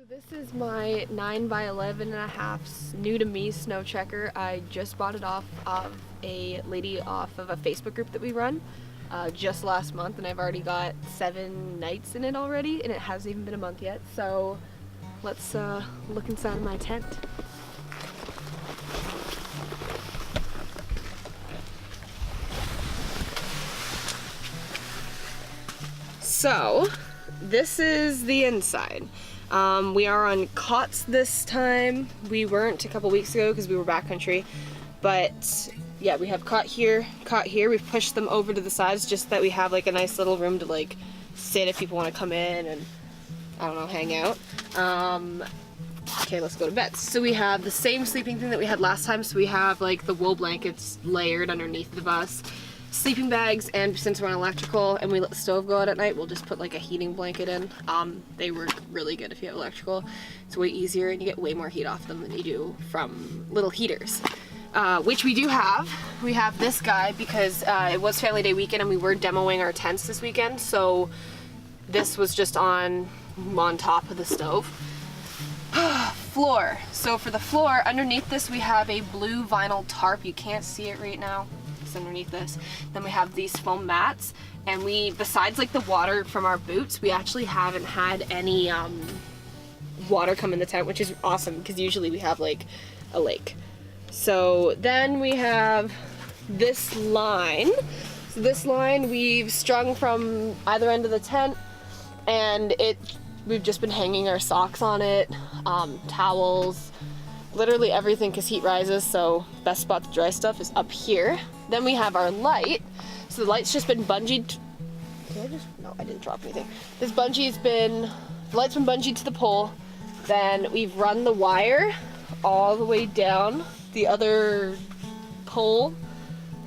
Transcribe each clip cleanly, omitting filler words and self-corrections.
This is my 9x11.5 new to me Snowtrekker. I just bought it off of a lady off of a Facebook group that we run just last month, and I've already got 7 nights in it already, and it hasn't even been a month yet. So let's look inside of my tent. So this is the inside. We are on cots this time. We weren't a couple weeks ago because we were backcountry, but yeah, we have cot here. We've pushed them over to the sides just that we have like a nice little room to like sit if people want to come in and I don't know, hang out. Okay, let's go to bed. So we have the same sleeping thing that we had last time. So we have like the wool blankets layered underneath of us, sleeping bags, and since we're on electrical and we let the stove go out at night, we'll just put like a heating blanket in. They work really good if you have electrical. It's way easier and you get way more heat off them than you do from little heaters, which we do have. We have this guy because it was family day weekend and we were demoing our tents this weekend, so this was just on top of the stove. Floor. So for the floor, underneath this we have a blue vinyl tarp. You can't see it right now. Underneath this. Then we have these foam mats, and we, besides like the water from our boots, we actually haven't had any water come in the tent, which is awesome because usually we have like a lake. So then we have this line. So this line we've strung from either end of the tent, and we've just been hanging our socks on it, towels, literally everything, because heat rises, so best spot to dry stuff is up here. Then we have our light. So the light's just been bungeed. No, I didn't drop anything. The light's been bungeed to the pole. Then we've run the wire all the way down the other pole,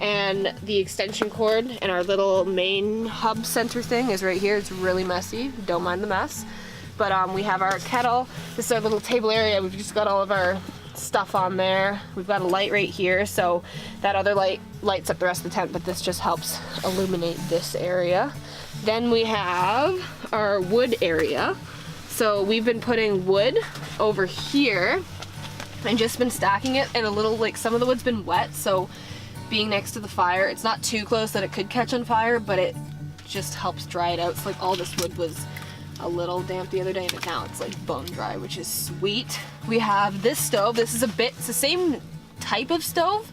and the extension cord and our little main hub center thing is right here. It's really messy, don't mind the mess. But we have our kettle. This is our little table area. We've just got all of our stuff on there. We've got a light right here, so that other light lights up the rest of the tent, but this just helps illuminate this area. Then we have our wood area. So we've been putting wood over here and just been stacking it, and a little, like, some of the wood's been wet, so being next to the fire, it's not too close that it could catch on fire, but it just helps dry it out. So like all this wood was a little damp the other day, and now it's like bone dry, which is sweet. We have this stove. This is it's the same type of stove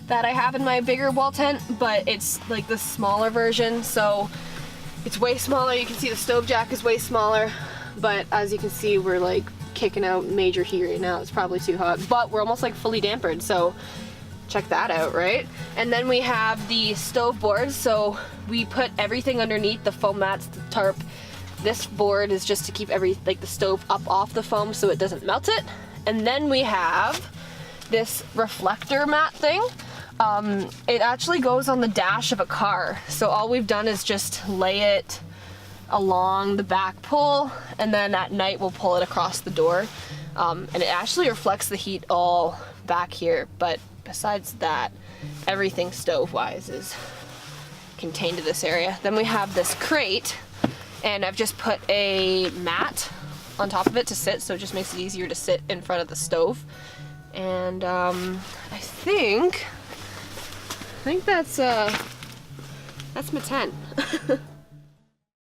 that I have in my bigger wall tent, but it's like the smaller version, so it's way smaller. You can see the stove jack is way smaller, but as you can see, we're like kicking out major heat right now. It's probably too hot, but we're almost like fully dampered, so check that out, right? And then we have the stove board, so we put everything underneath the foam mats, the tarp. This board is just to keep the stove up off the foam so it doesn't melt it. And then we have this reflector mat thing. It actually goes on the dash of a car. So all we've done is just lay it along the back pole, and then at night we'll pull it across the door. And it actually reflects the heat all back here. But besides that, everything stove-wise is contained to this area. Then we have this crate, and I've just put a mat on top of it to sit, so it just makes it easier to sit in front of the stove. And I think that's my tent.